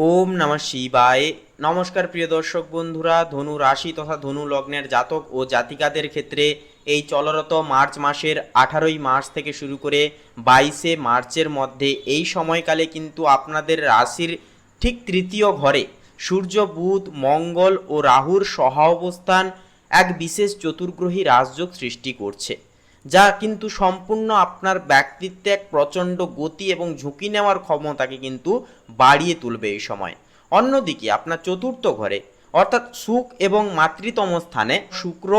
ওম নমঃ শিবায়। নমস্কার প্রিয় দর্শক বন্ধুরা, ধনু রাশি তথা ধনু লগ্নের জাতক ও জাতিকাদের ক্ষেত্রে এই চলরত মার্চ মাসের 18ই মার্চ থেকে শুরু করে 22শে মার্চের মধ্যে এই সময়কালে কিন্তু আপনাদের রাশির ঠিক তৃতীয় ঘরে সূর্য, বুধ, মঙ্গল ও রাহুর সহাবস্থান এক বিশেষ চতুর্গ্রহী রাজযোগ সৃষ্টি করছে, যা কিন্তু সম্পূর্ণ আপনার ব্যক্তিত্বে এক প্রচণ্ড গতি এবং ঝুঁকি নেওয়ার ক্ষমতাকে কিন্তু বাড়িয়ে তুলবে এই সময়। অন্যদিকে আপনার চতুর্থ ঘরে অর্থাৎ সুখ এবং মাতৃতম স্থানে শুক্র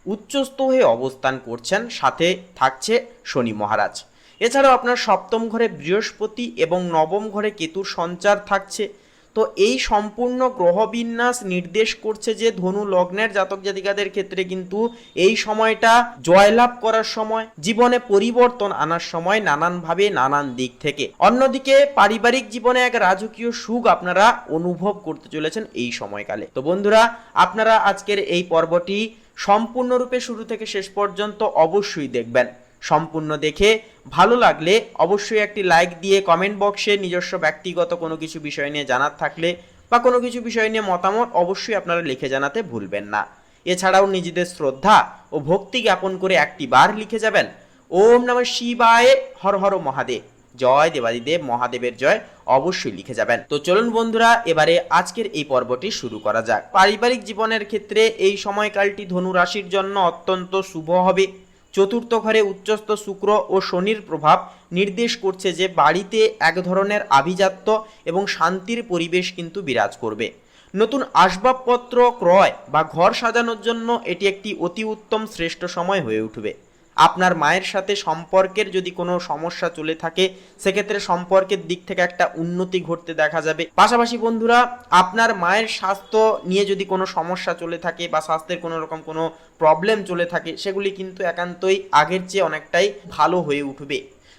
উচ্চস্থ হয়ে অবস্থান করছেন, সাথে থাকছে শনি মহারাজ। এছাড়াও আপনার সপ্তম ঘরে বৃহস্পতি এবং নবম ঘরে কেতুর সঞ্চার থাকছে। তো এই সম্পূর্ণ গ্রহবিন্যাস নির্দেশ করছে যে ধনু লগ্নের জাতক জাতিকাদের ক্ষেত্রে কিন্তু এই সময়টা জয়লাভ করার সময়, জীবনে পরিবর্তন আনার সময়, নানানভাবে নানান দিক থেকে। অন্যদিকে পারিবারিক জীবনে এক রাজকীয় সুখ আপনারা অনুভব করতে চলেছেন এই সময়কালে। তো বন্ধুরা, আপনারা আজকের এই পর্বটি সম্পূর্ণরূপে শুরু থেকে শেষ পর্যন্ত অবশ্যই দেখবেন। সম্পূর্ণ দেখে ভালো লাগলে অবশ্যই একটি লাইক দিয়ে কমেন্ট বক্সে নিজস্ব ব্যক্তিগত কোনো কিছু বিষয় নিয়ে জানার থাকলে বা কোনো কিছু বিষয় নিয়ে মতামত অবশ্যই আপনারা লিখে জানাতে ভুলবেন না। এছাড়াও নিজেদের শ্রদ্ধা ও ভক্তি জ্ঞাপন করে একটি বার লিখে যাবেন ওম নমঃ শিবায়, হর হর মহাদেব, জয় দেবাদিদেব মহাদেবের জয়, অবশ্যই লিখে যাবেন। তো চলুন বন্ধুরা, এবারে আজকের এই পর্বটি শুরু করা যাক। পারিবারিক জীবনের ক্ষেত্রে এই সময়কালটি ধনু রাশির জন্য অত্যন্ত শুভ হবে। চতুর্থ ঘরে উচ্চস্থ শুক্র ও শনির প্রভাব নির্দেশ করছে যে বাড়িতে এক ধরনের আভিজাত্য এবং শান্তির পরিবেশ কিন্তু বিরাজ করবে। নতুন আসবাবপত্র ক্রয় বা ঘর সাজানোর জন্য এটি একটি অতি উত্তম শ্রেষ্ঠ সময় হয়ে উঠবে। আপনার মায়ের সাথে সম্পর্কের যদি কোনো সমস্যা চলে থাকে, সেক্ষেত্রে সম্পর্কের দিক থেকে একটা উন্নতি ঘটতে দেখা যাবে। পাশাপাশি বন্ধুরা, আপনার মায়ের স্বাস্থ্য নিয়ে যদি কোনো সমস্যা চলে থাকে বা স্বাস্থ্যের কোনো রকম কোনো প্রবলেম চলে থাকে, সেগুলি কিন্তু একান্তই আগের চেয়ে অনেকটাই ভালো হয়ে উঠবে।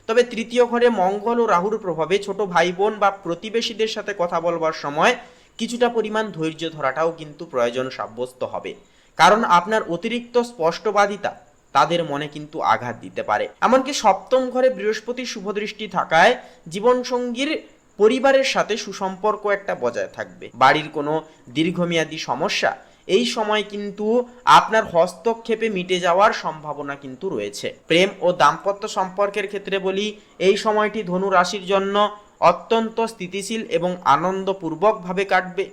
তবে তৃতীয় ঘরে মঙ্গল ও রাহুর প্রভাবে ছোট ভাই বোন বা প্রতিবেশীদের সাথে কথা বলবার সময় কিছুটা পরিমাণ ধৈর্য ধরাটাও কিন্তু প্রয়োজন সাব্যস্ত হবে, কারণ আপনার অতিরিক্ত স্পষ্টবাদিতা তাদের মনে কিন্তু আঘাত দিতে পারে। এমনকি সপ্তম ঘরে বৃহস্পতির শুভদৃষ্টি থাকায় জীবনসঙ্গীর পরিবারের সাথে সুসম্পর্ক একটা বজায় থাকবে। বাড়ির কোনো দীর্ঘমেয়াদী সমস্যা এই সময় কিন্তু আপনার হস্তক্ষেপে মিটে যাওয়ার সম্ভাবনা কিন্তু রয়েছে। প্রেম ও দাম্পত্য সম্পর্কের ক্ষেত্রে বলি, এই সময়টি ধনু রাশির জন্য অত্যন্ত স্থিতিশীল এবং আনন্দপূর্বকভাবে কাটবে।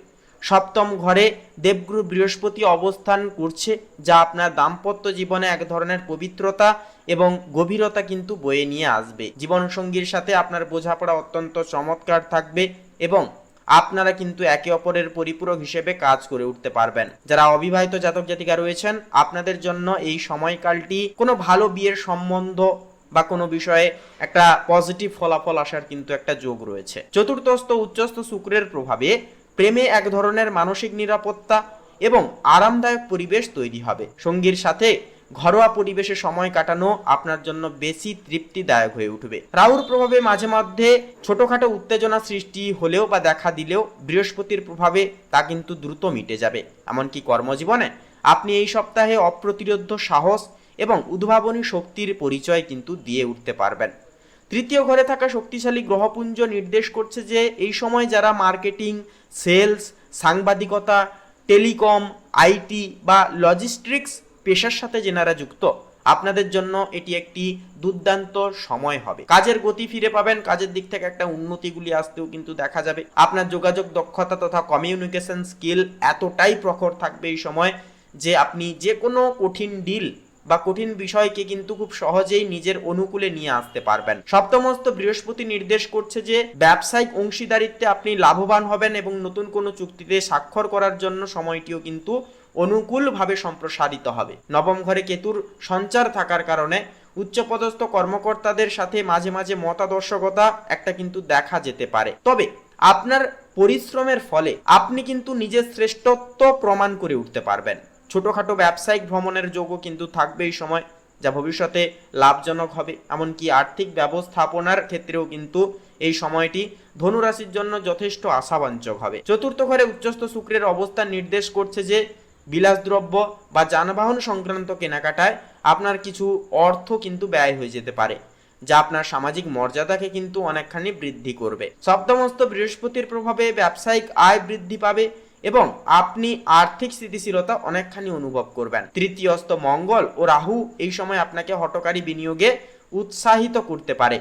সপ্তম ঘরে দেবগুরু বৃহস্পতি অবস্থান করছে, যা আপনার দাম্পত্য জীবনে এক ধরনের পবিত্রতা এবং গভীরতা কিন্তু বয়ে নিয়ে আসবে। জীবনসঙ্গীর সাথে আপনার বোঝাপড়া অত্যন্ত চমৎকার থাকবে এবং আপনারা কিন্তু একে অপরের পরিপূরক হিসেবে কাজ করে উঠতে পারবেন। যারা অবিবাহিত জাতক জাতিকা রয়েছেন, আপনাদের জন্য এই সময়কালটি কোনো ভালো বিয়ের সম্বন্ধ বা কোনো বিষয়ে একটা পজিটিভ ফলাফল আসার কিন্তু একটা যোগ রয়েছে। চতুর্থস্থ উচ্চস্থ শুক্রের প্রভাবে প্রেমে এক ধরনের মানসিক নিরাপত্তা এবং আরামদায়ক পরিবেশ তৈরি হবে। সঙ্গীর সাথে ঘরোয়া পরিবেশে সময় কাটানো আপনার জন্য বেশি তৃপ্তিদায়ক হয়ে উঠবে। রাহুর প্রভাবে মাঝে মধ্যে ছোটখাটো উত্তেজনা সৃষ্টি হলেও বা দেখা দিলেও বৃহস্পতির প্রভাবে তা কিন্তু দ্রুত মিটে যাবে। এমনকি কর্মজীবনে আপনি এই সপ্তাহে অপ্রতিরোধ্য সাহস এবং উদ্ভাবনী শক্তির পরিচয় কিন্তু দিয়ে উঠতে পারবেন। তৃতীয় ঘরে থাকা শক্তিশালী গ্রহপুঞ্জ নির্দেশ করছে যে এই সময় যারা মার্কেটিং, সেলস, সাংবাদিকতা, টেলিকম, আইটি বা লজিস্টিক্স পেশার সাথে যেনারা যুক্ত, আপনাদের জন্য এটি একটি দুর্দান্ত সময় হবে। কাজের গতি ফিরে পাবেন, কাজের দিক থেকে একটা উন্নতিগুলি আসতেও কিন্তু দেখা যাবে। আপনার যোগাযোগ দক্ষতা তথা কমিউনিকেশন স্কিল এতটাই প্রখর থাকবে এই সময় যে আপনি যে কোনো কঠিন ডিল বা কঠিন বিষয়কে কিন্তু খুব সহজেই নিজের অনুকূলে নিয়ে আসতে পারবেন। সপ্তমস্ত বৃহস্পতি নির্দেশ করছে যে ব্যবসায়িক অংশীদারিত্বে আপনি লাভবান হবেন এবং নতুন কোনো চুক্তিতে স্বাক্ষর করার জন্য সময়টিও কিন্তু অনুকূলভাবে সম্প্রসারিত হবে। নবম ঘরে কেতুর সঞ্চার থাকার কারণে উচ্চপদস্থ কর্মকর্তাদের সাথে মাঝে মাঝে মতাদর্শকতা একটা কিন্তু দেখা যেতে পারে। তবে আপনার পরিশ্রমের ফলে আপনি কিন্তু নিজের শ্রেষ্ঠত্ব প্রমাণ করে উঠতে পারবেন। ছোটখাটো ব্যবসায়িক ভ্রমণের যোগও কিন্তু থাকবে এই সময়, যা ভবিষ্যতে লাভজনক হবে। এমনকি আর্থিক ব্যবস্থাপনার ক্ষেত্রেও কিন্তু এই সময়টি ধনুরাশির জন্য যথেষ্ট আশাবাঞ্চক হবে। চতুর্থ ঘরে উচ্চস্থ শুক্রের অবস্থান নির্দেশ করছে যে বিলাসদ্রব্য বা যানবাহন সংক্রান্ত কেনাকাটায় আপনার কিছু অর্থ কিন্তু ব্যয় হয়ে যেতে পারে, যা আপনার সামাজিক মর্যাদাকে কিন্তু অনেকখানি বৃদ্ধি করবে। সপ্তমস্ত বৃহস্পতির প্রভাবে ব্যবসায়িক আয় বৃদ্ধি পাবে এবং আপনি আর্থিক স্থিতিশীলতা অনেকখানি অনুভব করবেন। তৃতীয়স্ত মঙ্গল ও রাহু এই সময় আপনাকে হঠকারী বিনিয়োগে উৎসাহিত করতে পারে,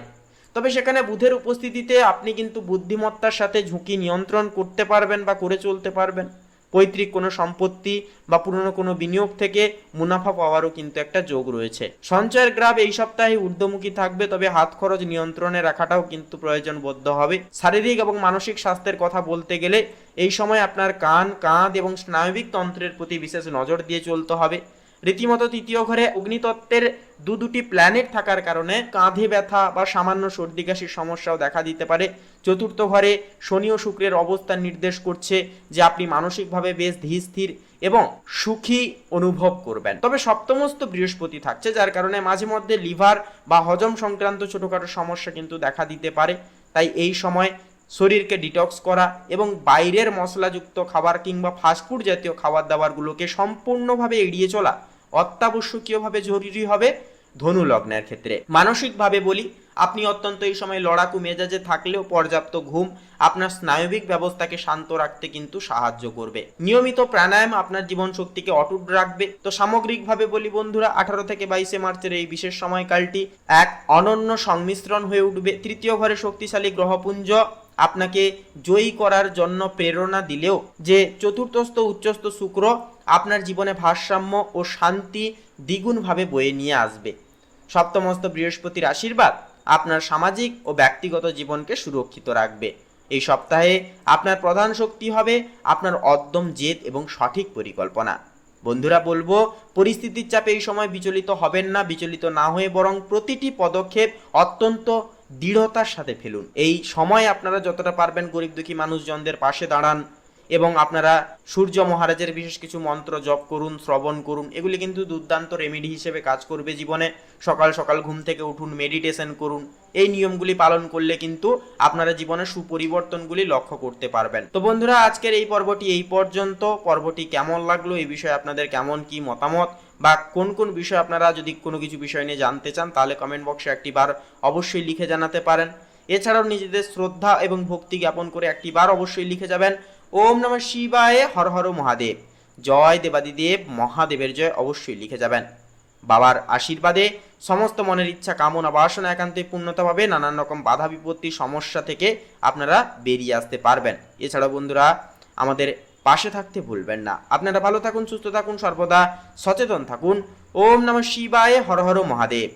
তবে সেখানে বুধের উপস্থিতিতে আপনি কিন্তু বুদ্ধিমত্তার সাথে ঝুঁকি নিয়ন্ত্রণ করতে পারবেন বা করে চলতে পারবেন। পৈতৃক কোনো সম্পত্তি বা পুরনো কোনো বিনিয়োগ থেকে মুনাফা পাওয়ারও কিন্তু একটা যোগ রয়েছে। সঞ্চয়ের গ্রাফ এই সপ্তাহে ঊর্ধ্বমুখী থাকবে, তবে হাত খরচ নিয়ন্ত্রণে রাখাটাও কিন্তু প্রয়োজনবদ্ধ হবে। শারীরিক এবং মানসিক স্বাস্থ্যের কথা বলতে গেলে এই সময় আপনার কান, কাঁধ এবং স্নায়বিক তন্ত্রের প্রতি বিশেষ নজর দিয়ে চলতে হবে। রীতিমতো তৃতীয় ঘরে অগ্নিতত্ত্বের দুটি প্ল্যানেট থাকার কারণে কাঁধে ব্যথা বা সামান্য সর্দি কাশির সমস্যাও দেখা দিতে পারে। চতুর্থ ঘরে শনি ও শুক্রের অবস্থান নির্দেশ করছে যে আপনি মানসিকভাবে বেশ ধীর স্থির এবং সুখী অনুভব করবেন। তবে সপ্তমস্ত বৃহস্পতি থাকছে, যার কারণে মাঝে মধ্যে লিভার বা হজম সংক্রান্ত ছোটখাটো সমস্যা কিন্তু দেখা দিতে পারে। তাই এই সময় শরীরকে ডিটক্স করা এবং বাইরের মশলাযুক্ত খাবার কিংবা ফাস্টফুড জাতীয় খাবার দাবারগুলোকে সম্পূর্ণভাবে এড়িয়ে চলা অত্যাবশ্যকীয়ভাবে জরুরি হবে ধনু লগ্নের ক্ষেত্রে। মানসিকভাবে বলি, আপনি অত্যন্ত এই সময় লড়াকু মেজাজে থাকলেও পর্যাপ্ত ঘুম আপনার স্নায়বিক ব্যবস্থাকে শান্ত রাখতে কিন্তু সাহায্য করবে। নিয়মিত প্রাণায়াম আপনার জীবন শক্তিকে অটুট রাখবে। তো সামগ্রিকভাবে বলি বন্ধুরা, 18 থেকে 22 মার্চের এই বিশেষ সময়কালটি এক অনন্য সংমিশ্রণ হয়ে উঠবে। তৃতীয় ঘরে শক্তিশালী গ্রহপুঞ্জ আপনাকে জয়ী করার জন্য প্রেরণা দিলেও যে চতুর্থস্থ উচ্চস্থ শুক্র আপনার জীবনে ভারসাম্য ও শান্তি দ্বিগুণভাবে বয়ে নিয়ে আসবে। সপ্তমস্ত বৃহস্পতির আশীর্বাদ আপনার সামাজিক ও ব্যক্তিগত জীবনকে সুরক্ষিত রাখবে। এই সপ্তাহে আপনার প্রধান শক্তি হবে আপনার অদ্যম জেদ এবং সঠিক পরিকল্পনা। বন্ধুরা বলবো, পরিস্থিতির চাপে এই সময় বিচলিত হবেন না। বিচলিত না হয়ে বরং প্রতিটি পদক্ষেপ অত্যন্ত দৃঢ়তার সাথে ফেলুন। এই সময় আপনারা যতটা পারবেন গরিব দুঃখী মানুষজনদের পাশে দাঁড়ান এবং আপনারা সূর্য মহারাজের বিশেষ কিছু মন্ত্র জপ করুন, শ্রবণ করুন। এগুলি কিন্তু দুর্দান্ত রেমেডি হিসেবে কাজ করবে জীবনে। সকাল সকাল ঘুম থেকে উঠুন, মেডিটেশন করুন। এই নিয়মগুলি পালন করলে কিন্তু আপনারা জীবনে সুপরিবর্তনগুলি লক্ষ্য করতে পারবেন। তো বন্ধুরা, আজকের এই পর্বটি এই পর্যন্ত। পর্বটি কেমন লাগলো, এই বিষয়ে আপনাদের কেমন কি মতামত বা কোন কোন বিষয় আপনারা যদি কোনো কিছু বিষয় নিয়ে জানতে চান, তাহলে কমেন্ট বক্সে একটিবার অবশ্যই লিখে জানাতে পারেন। এছাড়াও নিজেদের শ্রদ্ধা এবং ভক্তি জ্ঞাপন করে একটিবার অবশ্যই লিখে যাবেন ওম নমঃ শিবায়, হর হর মহাদেব, জয় দেবাদিদেব মহাদেবের জয় অবশ্যই লিখে যাবেন। বাবার আশীর্বাদে সমস্ত মনের ইচ্ছা কামনা বাসনা একান্তই পূর্ণতা পাবে। নানান রকম বাধা বিপত্তি সমস্যা থেকে আপনারা বেরিয়ে আসতে পারবেন। এছাড়াও বন্ধুরা আমাদের পাশে থাকতে ভুলবেন না। আপনারা ভালো থাকুন, সুস্থ থাকুন, সর্বদা সচেতন থাকুন। ওম নমঃ শিবায়, হর হর মহাদেব।